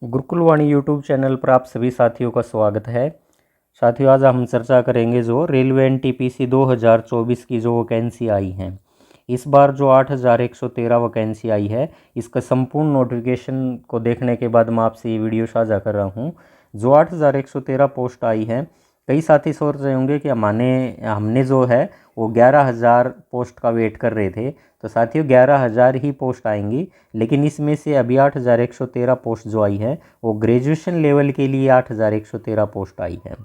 गुरुकुलवाणी YouTube channel पर आप सभी साथियों का स्वागत है। साथियों, आज हम चर्चा करेंगे जो रेलवे एनटीपीसी 2024 की जो वैकेंसी आई हैं। इस बार जो 8113 वैकेंसी आई है, इसका संपूर्ण नोटिफिकेशन को देखने के बाद मैं आपसे ये वीडियो साझा कर रहा हूँ। जो 8113 पोस्ट आई है, कई साथी सोच रहे होंगे कि हमने जो है वो 11,000 पोस्ट का वेट कर रहे थे। तो साथियों, 11,000 ही पोस्ट आएंगी, लेकिन इसमें से अभी 8113 पोस्ट जो आई है वो ग्रेजुएशन लेवल के लिए 8113 पोस्ट आई है।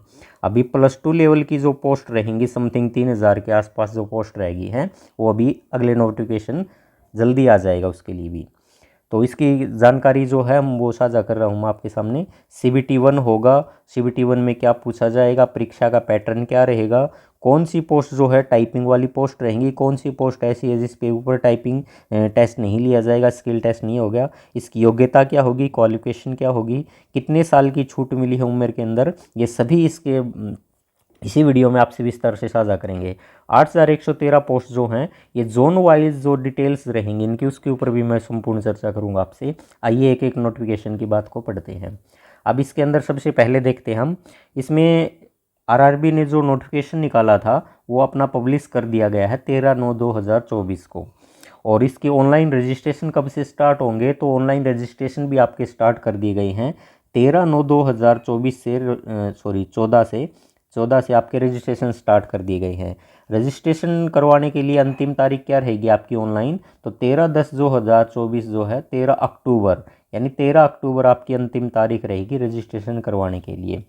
अभी +2 लेवल की जो पोस्ट रहेंगी, समथिंग 3,000 के आसपास जो पोस्ट रहेगी हैं, वो अभी अगले नोटिफिकेशन जल्दी आ जाएगा उसके लिए भी। तो इसकी जानकारी जो है हम वो साझा कर रहा हूँ मैं आपके सामने। CBT 1 होगा, CBT 1 में क्या पूछा जाएगा, परीक्षा का पैटर्न क्या रहेगा, कौन सी पोस्ट जो है टाइपिंग वाली पोस्ट रहेंगी, कौन सी पोस्ट ऐसी है जिसके ऊपर टाइपिंग टेस्ट नहीं लिया जाएगा, स्किल टेस्ट नहीं होगा, इसकी योग्यता क्या होगी, क्वालिफिकेशन क्या होगी, कितने साल की छूट मिली है उम्र के अंदर, ये सभी इसके इसी वीडियो में आपसे विस्तार से साझा करेंगे। 8113 पोस्ट जो हैं, ये जोन वाइज जो डिटेल्स रहेंगी इनकी, उसके ऊपर भी मैं संपूर्ण चर्चा करूंगा आपसे। आइए एक एक नोटिफिकेशन की बात को पढ़ते हैं। अब इसके अंदर सबसे पहले देखते हैं हम, इसमें आरआरबी ने जो नोटिफिकेशन निकाला था वो अपना पब्लिश कर दिया गया है 13/9/2024 को। और इसके ऑनलाइन रजिस्ट्रेशन कब से स्टार्ट होंगे, तो ऑनलाइन रजिस्ट्रेशन भी आपके स्टार्ट कर दिए गए हैं 13/9/2024 से, 14 से आपके रजिस्ट्रेशन स्टार्ट कर दिए गए हैं। रजिस्ट्रेशन करवाने के लिए अंतिम तारीख क्या रहेगी आपकी ऑनलाइन, तो 13/10/2024 जो है 13 अक्टूबर, यानी 13 अक्टूबर आपकी अंतिम तारीख रहेगी रजिस्ट्रेशन करवाने के लिए।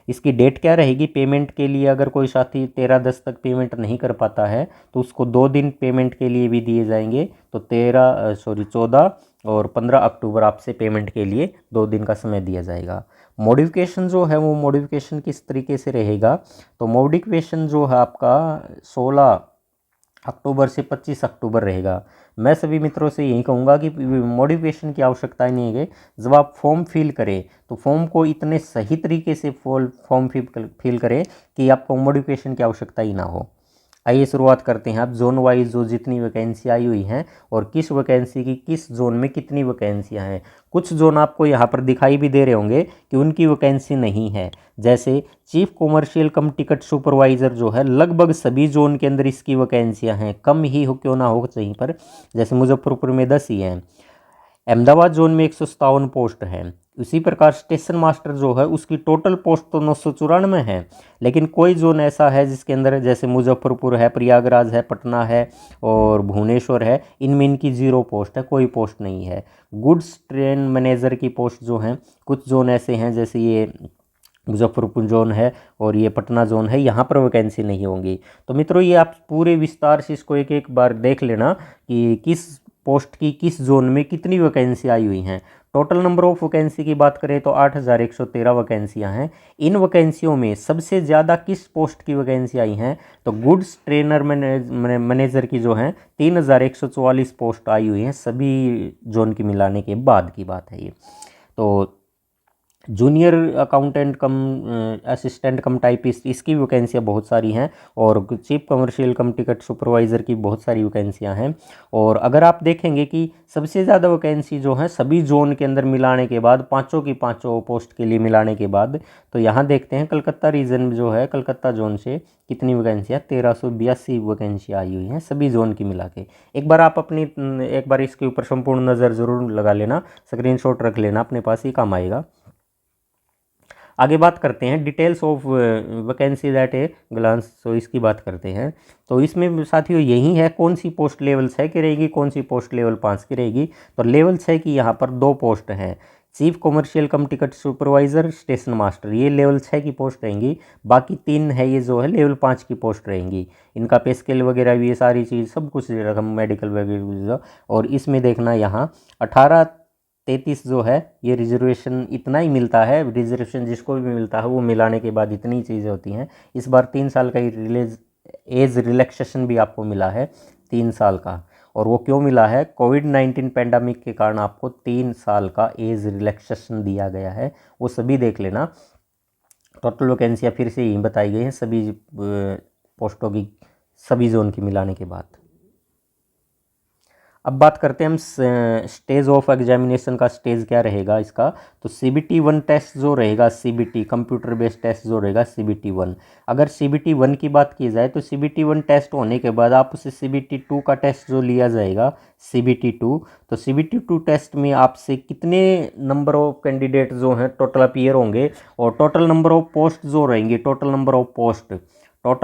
इसकी डेट क्या रहेगी पेमेंट के लिए, अगर कोई साथी 13/10 तक पेमेंट नहीं कर पाता है तो उसको 2 दिन पेमेंट के लिए भी दिए जाएंगे। तो 14 और 15 अक्टूबर आपसे पेमेंट के लिए 2 दिन का समय दिया जाएगा। मॉडिफिकेशन जो है वो मॉडिफिकेशन किस तरीके से रहेगा, तो मॉडिफिकेशन जो है आपका 16 अक्टूबर से 25 अक्टूबर रहेगा। मैं सभी मित्रों से यही कहूँगा कि मॉडिफिकेशन की आवश्यकता नहीं है। जब आप फॉर्म फिल करें तो फॉर्म को इतने सही तरीके से फॉर्म फिल करें कि आपको मॉडिफिकेशन की आवश्यकता ही ना हो। आइए शुरुआत करते हैं। अब जोन वाइज जो जितनी वैकेंसी आई हुई हैं और किस वैकेंसी की किस जोन में कितनी वैकेंसियां हैं। कुछ जोन आपको यहाँ पर दिखाई भी दे रहे होंगे कि उनकी वैकेंसी नहीं है, जैसे चीफ कॉमर्शियल कम टिकट सुपरवाइज़र जो है, लगभग सभी जोन के अंदर इसकी वैकेंसियां हैं, कम ही हो क्यों ना हो कहीं पर। जैसे मुजफ्फरपुर में 10 ही हैं, अहमदाबाद जोन में 157 पोस्ट है। उसी प्रकार स्टेशन मास्टर जो है उसकी टोटल पोस्ट तो 994 है, लेकिन कोई जोन ऐसा है जिसके अंदर, जैसे मुजफ्फरपुर है, प्रयागराज है, पटना है और भुवनेश्वर है, इनमें इनकी 0 पोस्ट है, कोई पोस्ट नहीं है। गुड्स ट्रेन मैनेजर की पोस्ट जो हैं, कुछ जोन ऐसे हैं जैसे ये मुजफ्फरपुर जोन है और ये पटना जोन है, यहाँ पर वैकेंसी नहीं होंगी। तो मित्रों, ये आप पूरे विस्तार से इसको एक एक बार देख लेना कि किस पोस्ट की किस जोन में कितनी वैकेंसी आई हुई हैं। टोटल नंबर ऑफ वैकेंसी की बात करें तो 8113 वैकेंसियाँ हैं। इन वैकेंसियों में सबसे ज़्यादा किस पोस्ट की वैकेंसी आई हैं, तो गुड्स ट्रेनर मैनेजर की जो हैं 3144 पोस्ट आई हुई हैं, सभी जोन की मिलाने के बाद की बात है ये। तो जूनियर अकाउंटेंट कम असिस्टेंट कम टाइपिस्ट, इसकी वैकेंसियाँ बहुत सारी हैं। और चीफ कमर्शियल कम टिकट सुपरवाइज़र की बहुत सारी वैकेंसियाँ हैं। और अगर आप देखेंगे कि सबसे ज़्यादा वैकेंसी जो है सभी जोन के अंदर मिलाने के बाद, पाँचों की पाँचों पोस्ट के लिए मिलाने के बाद, तो यहाँ देखते हैं कलकत्ता रीजन जो है, कलकत्ता जोन से कितनी वैकेंसियाँ, 1382 वैकेंसी आई हुई हैं सभी जोन की मिला के। एक बार इसके ऊपर संपूर्ण नज़र ज़रूर लगा लेना, स्क्रीनशॉट रख लेना अपने पास, ही काम आएगा। आगे बात करते हैं details of vacancies at a glance, तो इसकी बात करते हैं। तो इसमें साथियों यही है कौन सी पोस्ट लेवल 6 की रहेगी, कौन सी पोस्ट लेवल 5 की रहेगी। तो लेवल 6 की यहाँ पर 2 पोस्ट हैं, चीफ कॉमर्शियल कम टिकट सुपरवाइज़र, स्टेशन मास्टर, ये लेवल 6 की पोस्ट रहेंगी। बाकी 3 है ये जो है लेवल 5 की पोस्ट रहेंगी। इनका पे स्केल वगैरह भी, ये सारी चीज़ सब कुछ रकम मेडिकल वगैरह। और इसमें देखना यहाँ 1833 जो है ये रिजर्वेशन इतना ही मिलता है, रिजर्वेशन जिसको भी मिलता है वो मिलाने के बाद इतनी चीज़ें होती हैं। इस बार 3 साल का एज रिलैक्सेशन भी आपको मिला है, 3 साल का। और वो क्यों मिला है, कोविड-19 पैंडमिक के कारण आपको 3 साल का एज रिलैक्सेशन दिया गया है, वो सभी देख लेना। टोटल वैकेंसियाँ फिर से यही बताई गई हैं सभी पोस्टों की, सभी जोन की मिलाने के बाद। अब बात करते हैं हम स्टेज ऑफ एग्जामिनेशन का। स्टेज क्या रहेगा इसका, तो CBT 1 टेस्ट जो रहेगा, CBT कंप्यूटर बेस्ड टेस्ट जो रहेगा CBT 1। अगर CBT 1 की बात की जाए तो CBT 1 टेस्ट होने के बाद आप उसे CBT 2 का टेस्ट जो लिया जाएगा CBT 2, तो CBT 2 टेस्ट में आपसे कितने नंबर ऑफ कैंडिडेट जो हैं टोटल अपीयर होंगे, और टोटल नंबर ऑफ पोस्ट जो रहेंगी, टोटल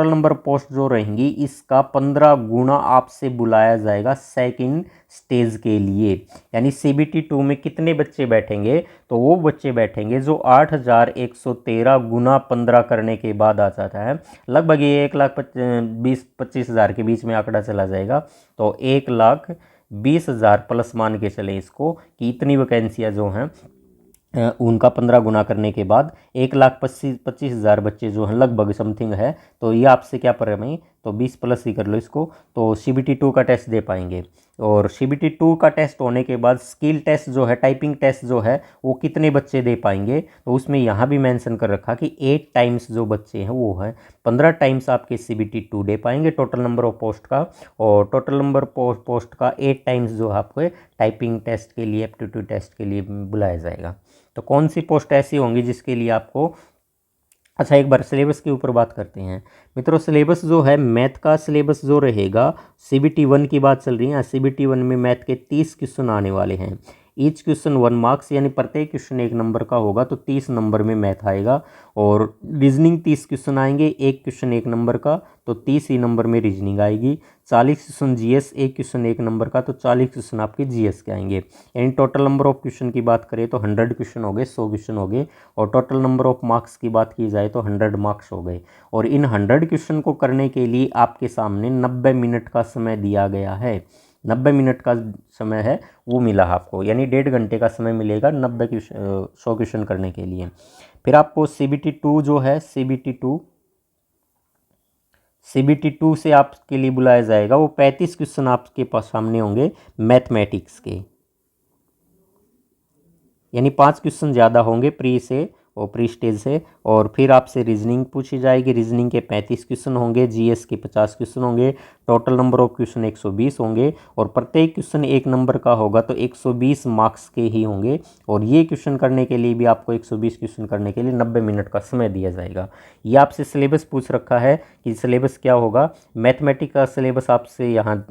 नंबर पोस्ट जो रहेंगी इसका 15 गुना आपसे बुलाया जाएगा सेकंड स्टेज के लिए। यानी CBT 2 में कितने बच्चे बैठेंगे, तो वो बच्चे बैठेंगे जो 8113 गुना 15 करने के बाद आ जाता है। लगभग ये 1,20,25,000 के बीच में आंकड़ा चला जाएगा। तो 1,20,000 प्लस मान के चले इसको कि इतनी वैकेंसियाँ जो हैं उनका 15 गुना करने के बाद 1,25,000 बच्चे जो हैं लगभग समथिंग है। तो ये आपसे क्या पर है, तो 20 प्लस ही कर लो इसको, तो CBT 2 का टेस्ट दे पाएंगे। और CBT 2 का टेस्ट होने के बाद स्किल टेस्ट जो है, टाइपिंग टेस्ट जो है, वो कितने बच्चे दे पाएंगे, तो उसमें यहाँ भी मेंशन कर रखा कि 8 टाइम्स जो बच्चे हैं वो है 15 टाइम्स आपके CBT 2 दे पाएंगे टोटल नंबर ऑफ पोस्ट का, और टोटल नंबर पोस्ट का 8 टाइम्स जो आपको टाइपिंग टेस्ट के लिए, एप्टीट्यूड टेस्ट के लिए बुलाया जाएगा। तो कौन सी पोस्ट ऐसी होंगी जिसके लिए आपको, अच्छा एक बार सिलेबस के ऊपर बात करते हैं मित्रों। सिलेबस जो है मैथ का सिलेबस जो रहेगा, CBT 1 की बात चल रही है, CBT 1 में मैथ के 30 क्वेश्चन आने वाले हैं। ईच क्वेश्चन 1 मार्क्स, यानी प्रत्येक क्वेश्चन 1 नंबर का होगा, तो 30 नंबर में मैथ आएगा। और रीजनिंग 30 क्वेश्चन आएंगे, एक क्वेश्चन 1 नंबर का, तो 30 ही नंबर में रीजनिंग आएगी। 40 क्वेश्चन GS, एक क्वेश्चन 1 नंबर का, तो 40 क्वेश्चन आपके GS के आएंगे। यानी टोटल नंबर ऑफ क्वेश्चन की बात करें तो 100 क्वेश्चन हो गए, 100 क्वेश्चन हो गए। और टोटल नंबर ऑफ मार्क्स की बात की जाए तो 100 मार्क्स हो गए। और इन 100 क्वेश्चन को करने के लिए आपके सामने 90 मिनट का समय दिया गया है। 90 मिनट का समय है वो मिला आपको, यानी 1.5 घंटे का समय मिलेगा 100 क्वेश्चन करने के लिए। फिर आपको CBT 2 जो है, CBT 2 से आपके लिए बुलाया जाएगा, वो 35 क्वेश्चन आपके पास सामने होंगे मैथमेटिक्स के, यानी 5 क्वेश्चन ज़्यादा होंगे प्री स्टेज से। और फिर आपसे रीजनिंग पूछी जाएगी, रीजनिंग के 35 क्वेश्चन होंगे, GS के 50 क्वेश्चन होंगे। टोटल नंबर ऑफ क्वेश्चन 120 होंगे, और प्रत्येक क्वेश्चन 1 नंबर का होगा, तो 120 मार्क्स के ही होंगे। और ये क्वेश्चन करने के लिए भी आपको 120 क्वेश्चन करने के लिए 90 मिनट का समय दिया जाएगा। ये आपसे सिलेबस पूछ रखा है कि सिलेबस क्या होगा। मैथमेटिक्स का सिलेबस आपसे यहाँ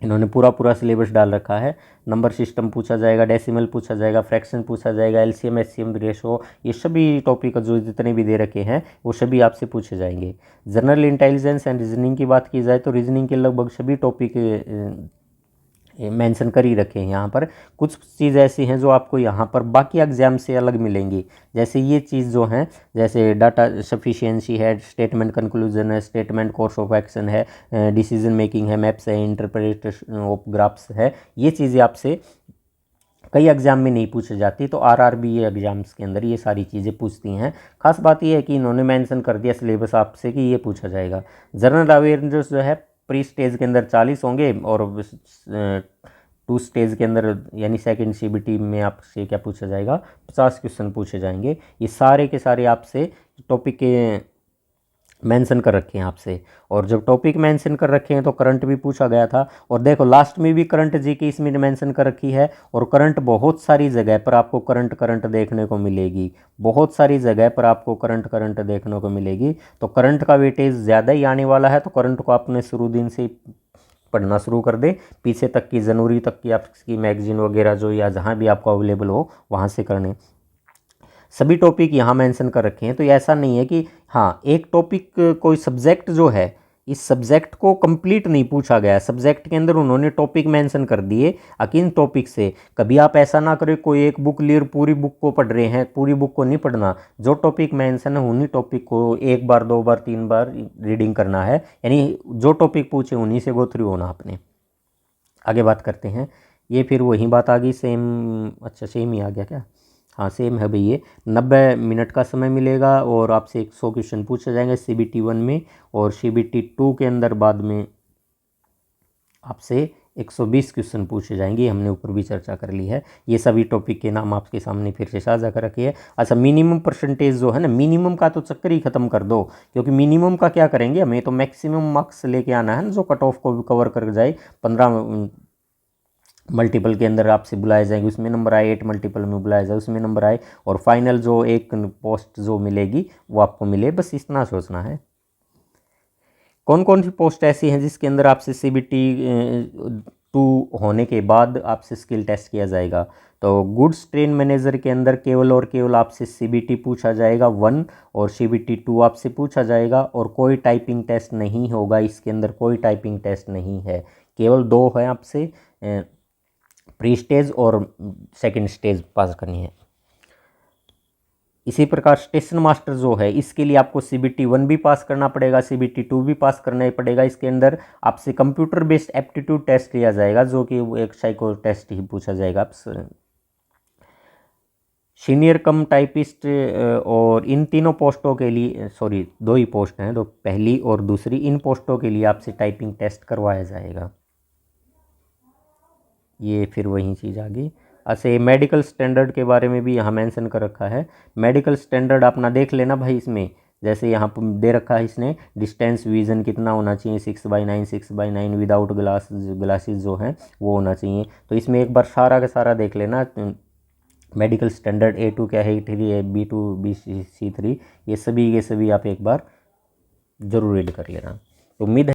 इन्होंने पूरा सिलेबस डाल रखा है। नंबर सिस्टम पूछा जाएगा, डेसिमल पूछा जाएगा, फ्रैक्शन पूछा जाएगा, LCM SCM रेशो, ये सभी टॉपिक जो जितने भी दे रखे हैं वो सभी आपसे पूछे जाएंगे। जनरल इंटेलिजेंस एंड रीजनिंग की बात की जाए तो रीजनिंग के लगभग सभी टॉपिक मेंशन कर ही रखे हैं यहाँ पर। कुछ चीज़ ऐसी हैं जो आपको यहाँ पर बाकी एग्जाम से अलग मिलेंगी, जैसे ये चीज़ जो हैं, जैसे डाटा सफिशिएंसी है, स्टेटमेंट कंक्लूजन है, स्टेटमेंट कोर्स ऑफ एक्शन है, डिसीजन मेकिंग है, मैप्स है, इंटरप्रिटेशन ऑफ ग्राफ्स है। ये चीज़ें आपसे कई एग्जाम में नहीं पूछी जाती, तो RRBA एग्जाम्स के अंदर ये सारी चीज़ें पूछती हैं। खास बात ये है कि इन्होंने मेंशन कर दिया सिलेबस आपसे कि ये पूछा जाएगा। जनरल अवेयरनेस जो है प्री स्टेज के अंदर 40 होंगे, और 2 स्टेज के अंदर यानी सेकंड CBT में आपसे क्या पूछा जाएगा, 50 क्वेश्चन पूछे जाएंगे। ये सारे के सारे आपसे टॉपिक के मेंशन कर रखे हैं आपसे। और जब टॉपिक मेंशन कर रखे हैं तो करंट भी पूछा गया था, और देखो लास्ट में भी करंट जी की इसमें मेंशन कर रखी है। और करंट बहुत सारी जगह पर आपको करंट देखने को मिलेगी, बहुत सारी जगह पर आपको करंट देखने को मिलेगी। तो करंट का वेटेज ज़्यादा ही आने वाला है, तो करंट को आपने शुरू दिन से पढ़ना शुरू कर दे, पीछे तक की जनवरी तक की आपकी मैगजीन वगैरह जो या जहाँ भी आपको अवेलेबल हो वहाँ से करने। सभी टॉपिक यहाँ मेंशन कर रखे हैं, तो ऐसा नहीं है कि हाँ एक टॉपिक कोई सब्जेक्ट जो है, इस सब्जेक्ट को कंप्लीट नहीं पूछा गया। सब्जेक्ट के अंदर उन्होंने टॉपिक मेंशन कर दिए, अकिन टॉपिक से कभी आप ऐसा ना करें कोई एक बुक लिए पूरी बुक को पढ़ रहे हैं, पूरी बुक को नहीं पढ़ना। जो टॉपिक मेंशन है उन्हीं टॉपिक को 1 बार 2 बार 3 बार रीडिंग करना है, यानी जो टॉपिक पूछे उन्हीं से गो थ्रू होना आपने। आगे बात करते हैं, ये फिर वही बात आ गई सेम, अच्छा सेम ही आ गया क्या, हाँ सेम है भाई। ये 90 मिनट का समय मिलेगा, और आपसे 100 क्वेश्चन पूछे जाएंगे CBT 1 में, और CBT 2 के अंदर बाद में आपसे 120 क्वेश्चन पूछे जाएंगे। हमने ऊपर भी चर्चा कर ली है। ये सभी टॉपिक के नाम आपके सामने फिर से साझा कर रखे हैं। अच्छा मिनिमम परसेंटेज जो है ना, मिनिमम का तो चक्कर ही खत्म कर दो, क्योंकि मिनिमम का क्या करेंगे, हमें तो मैक्सिमम मार्क्स लेके आना है ना, जो कट ऑफ को भी कवर कर जाए। 15 मल्टीपल के अंदर आपसे बुलाए जाएंगे, उसमें नंबर आए, 8 मल्टीपल में बुलाया जाए उसमें नंबर आए, और फाइनल जो एक पोस्ट जो मिलेगी वो आपको मिले, बस इतना सोचना है। कौन कौन सी पोस्ट ऐसी हैं जिसके अंदर आपसे CBT 2 होने के बाद आपसे स्किल टेस्ट किया जाएगा? तो गुड्स ट्रेन मैनेजर के अंदर केवल और केवल आपसे CBT पूछा जाएगा 1 और CBT 2 आपसे पूछा जाएगा, और कोई टाइपिंग टेस्ट नहीं होगा, इसके अंदर कोई टाइपिंग टेस्ट नहीं है, केवल 2 है आपसे प्री स्टेज और सेकंड स्टेज पास करनी है। इसी प्रकार स्टेशन मास्टर जो है इसके लिए आपको CBT 1 भी पास करना पड़ेगा, CBT 2 भी पास करना ही पड़ेगा। इसके अंदर आपसे कंप्यूटर बेस्ड एप्टीट्यूड टेस्ट लिया जाएगा, जो कि एक साइको टेस्ट ही पूछा जाएगा आपसे। सीनियर कम टाइपिस्ट, और इन तीनों पोस्टों के लिए, सॉरी 2 ही पोस्ट हैं, तो पहली और दूसरी, इन पोस्टों के लिए आपसे टाइपिंग टेस्ट करवाया जाएगा। ये फिर वही चीज़ आ गई। अच्छा, मेडिकल स्टैंडर्ड के बारे में भी यहाँ मेंशन कर रखा है। मेडिकल स्टैंडर्ड अपना देख लेना भाई, इसमें जैसे यहाँ पर दे रखा है इसने, डिस्टेंस विजन कितना होना चाहिए, 6/9 6/9 विदाउट ग्लासेस जो हैं वो होना चाहिए। तो इसमें एक बार सारा का सारा देख लेना, मेडिकल स्टैंडर्ड A2 क्या है, A3 है, B2 BC3, ये सभी आप एक बार ज़रूर रीड कर लेना। तो उम्मीद है